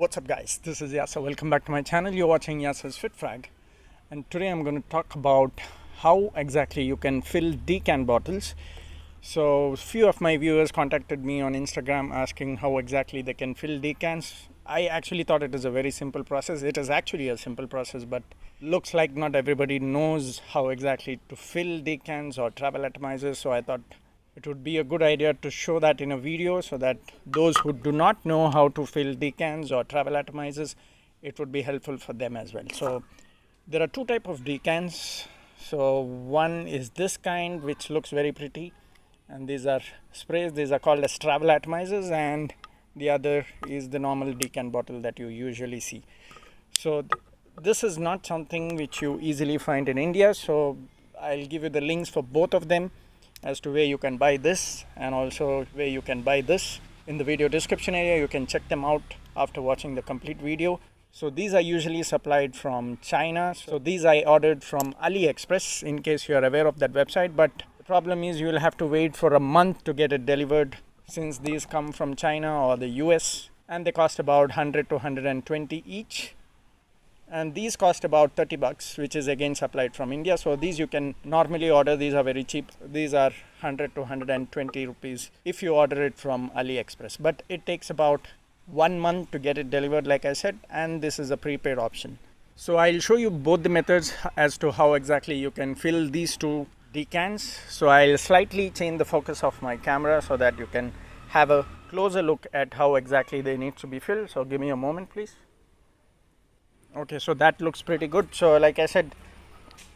What's up guys, this is Yasa. Welcome back to my channel. You're watching Yasa's Fit Frag, and today I'm going to talk about how exactly you can fill decant bottles. So few of my viewers contacted me on Instagram asking how exactly they can fill decants. I actually thought it is a very simple process. It is actually a simple process, but looks like not everybody knows how exactly to fill decants or travel atomizers. So I thought it would be a good idea to show that in a video so that those who do not know how to fill decants or travel atomizers, it would be helpful for them as well. So there are two types of decants. So one is this kind, which looks very pretty, and these are sprays. These are called as travel atomizers, and the other is the normal decant bottle that you usually see. So this is not something which you easily find in India, so I'll give you the links for both of them as to where you can buy this and also where you can buy this in the video description area. You can check them out after watching the complete video. So these are usually supplied from China. So these I ordered from AliExpress, in case you are aware of that website, but the problem is you will have to wait for a month to get it delivered, since these come from China or the US, and they cost about 100 to 120 each. And these cost about 30 bucks, which is again supplied from India. So these you can normally order. These are very cheap. These are 100 to 120 rupees if you order it from AliExpress. But it takes about 1 month to get it delivered, like I said, and this is a prepaid option. So I'll show you both the methods as to how exactly you can fill these two decants. So I'll slightly change the focus of my camera so that you can have a closer look at how exactly they need to be filled. So give me a moment, please. Okay, so that looks pretty good. So like I said,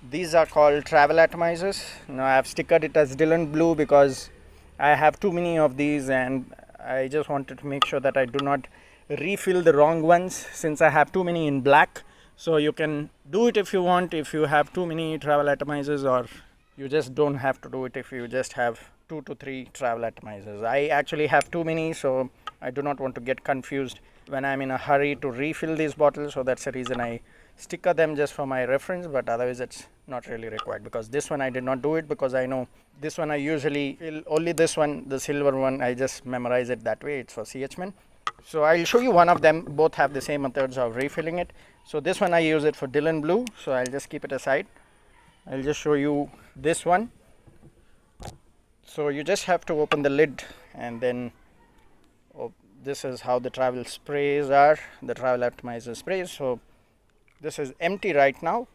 these are called travel atomizers. Now I have stickered it as Dylan Blue because I have too many of these, and I just wanted to make sure that I do not refill the wrong ones, since I have too many in black. So you can do it if you want, if you have too many travel atomizers, or you just don't have to do it if you just have 2 to 3 travel atomizers. I actually have too many, so I do not want to get confused when I'm in a hurry to refill these bottles. So that's the reason I sticker them, just for my reference, but otherwise it's not really required. Because this one I did not do it, because I know this one I usually fill only this one, the silver one, I just memorize it that way. It's for CH-men. So I'll show you one of them. Both have the same methods of refilling it. So this one I use it for Dylan Blue, so I'll just keep it aside. I'll just show you this one. So you just have to open the lid, and then this is how the travel sprays are, the travel atomizer sprays. So this is empty right now.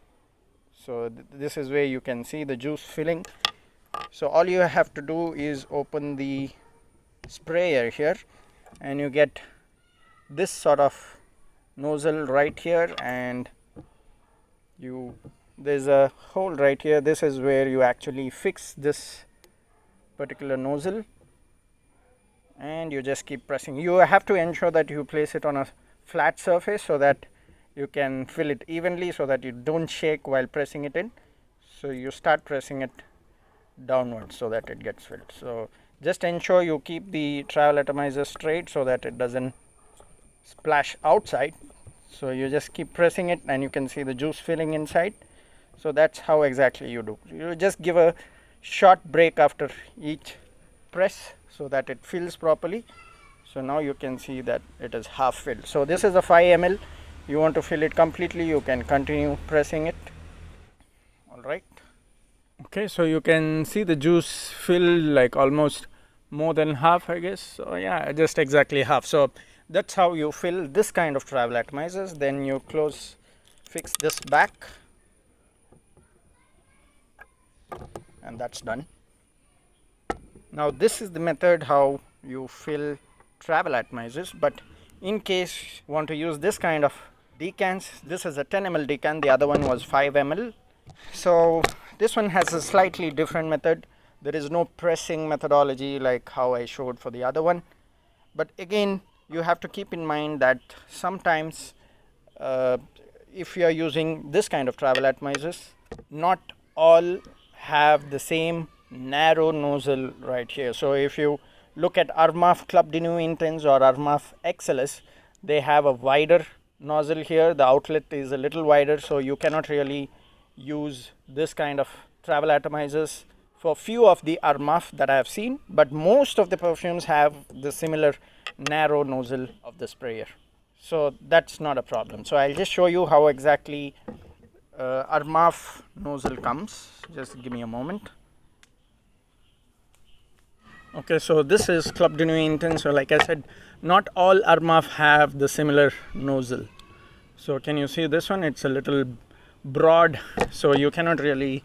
So this is where you can see the juice filling. So all you have to do is open the sprayer here, and you get this sort of nozzle right here, and there's a hole right here. This is where you actually fix this particular nozzle, and you just keep pressing. You have to ensure that you place it on a flat surface so that you can fill it evenly, so that you don't shake while pressing it in. So you start pressing it downwards so that it gets filled. So just ensure you keep the travel atomizer straight so that it doesn't splash outside. So you just keep pressing it, and you can see the juice filling inside. So that's how exactly you do. You just give a short break after each press so that it fills properly. So now you can see that it is half filled. So this is a 5 ml. You want to fill it completely, you can continue pressing it. All right. Okay, so you can see the juice fill like almost more than half, I guess. So yeah, just exactly half. So that's how you fill this kind of travel atomizers. Then you fix this back, and that's done. Now this is the method how you fill travel atomizers, but in case you want to use this kind of decants, this is a 10 ml decant, the other one was 5 ml. So this one has a slightly different method. There is no pressing methodology like how I showed for the other one, but again you have to keep in mind that sometimes if you are using this kind of travel atomizers, not all have the same narrow nozzle right here. So if you look at Armaf Club de New Intense or Armaf XLS, they have a wider nozzle here. The outlet is a little wider, so you cannot really use this kind of travel atomizers for few of the Armaf that I have seen, but most of the perfumes have the similar narrow nozzle of the sprayer. So that's not a problem. So I'll just show you how exactly Armaf nozzle comes. Just give me a moment. Okay, so this is Club de Nuit. So like I said, not all Armaf have the similar nozzle. So can you see this one? It's a little broad, so you cannot really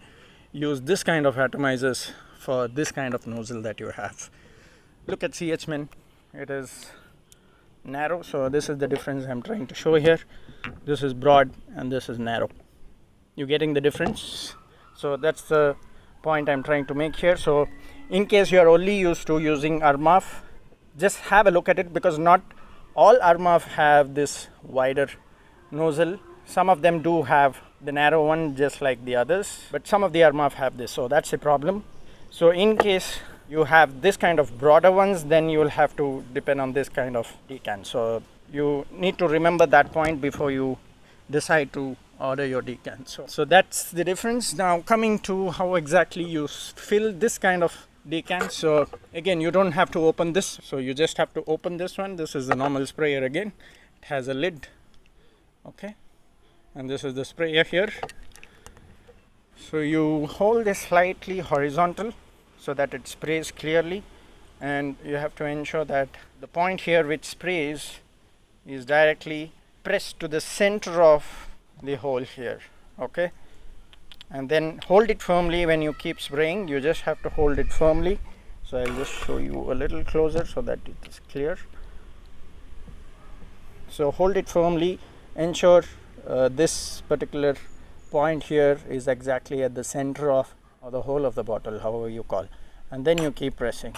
use this kind of atomizers for this kind of nozzle that you have. Look at CH-Min, it is narrow, so this is the difference I'm trying to show here. This is broad and this is narrow. You getting the difference? So that's the point I'm trying to make here. So in case you are only used to using Armaf, just have a look at it, because not all Armaf have this wider nozzle. Some of them do have the narrow one just like the others, but some of the Armaf have this, so that's a problem. So in case you have this kind of broader ones, then you will have to depend on this kind of decant. So you need to remember that point before you decide to order your decant. So that's the difference. Now coming to how exactly you fill this kind of decant. So again, you don't have to open this, so you just have to open this one. This is the normal sprayer. Again, it has a lid, okay, and this is the sprayer here. So you hold it slightly horizontal so that it sprays clearly, and you have to ensure that the point here which sprays is directly pressed to the center of the hole here, okay, and then hold it firmly. When you keep spraying, you just have to hold it firmly. So I'll just show you a little closer so that it is clear. So hold it firmly, ensure this particular point here is exactly at the center of or the whole of the bottle, however you call, and then you keep pressing.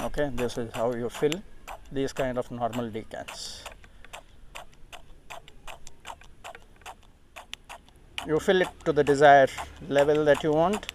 Okay, this is how you fill these kind of normal decants. You fill it to the desired level that you want.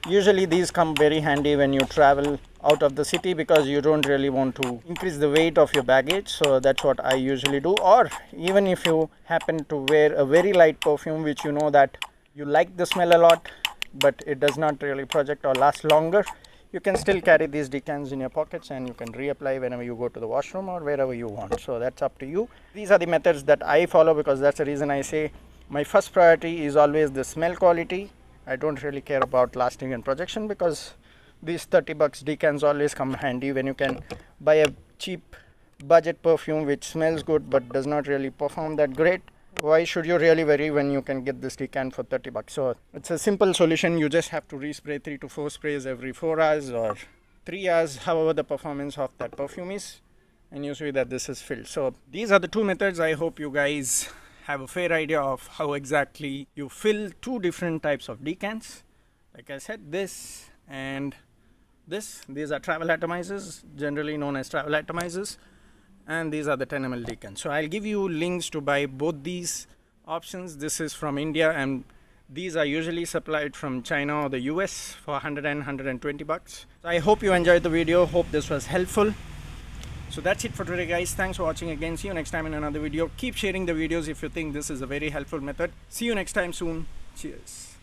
Usually these come very handy when you travel out of the city, because you don't really want to increase the weight of your baggage. So that's what I usually do. Or even if you happen to wear a very light perfume which you know that you like the smell a lot, but it does not really project or last longer, you can still carry these decants in your pockets and you can reapply whenever you go to the washroom or wherever you want. So that's up to you. These are the methods that I follow, because that's the reason I say my first priority is always the smell quality. I don't really care about lasting and projection, because these 30 bucks decants always come handy when you can buy a cheap budget perfume which smells good but does not really perform that great. Why should you really worry when you can get this decant for 30 bucks? So it's a simple solution. You just have to respray 3 to 4 sprays every 4 hours or 3 hours, however the performance of that perfume is, and you see that this is filled. So these are the two methods. I hope you guys have a fair idea of how exactly you fill two different types of decants. Like I said, this and this, these are Travel Atomizers, generally known as Travel Atomizers, and these are the 10 ml decants. So I'll give you links to buy both these options. This is from India, and these are usually supplied from China or the US for 100 and 120 bucks. So I hope you enjoyed the video. Hope this was helpful. So that's it for today, guys. Thanks for watching again. See you next time in another video. Keep sharing the videos if you think this is a very helpful method. See you next time soon. Cheers.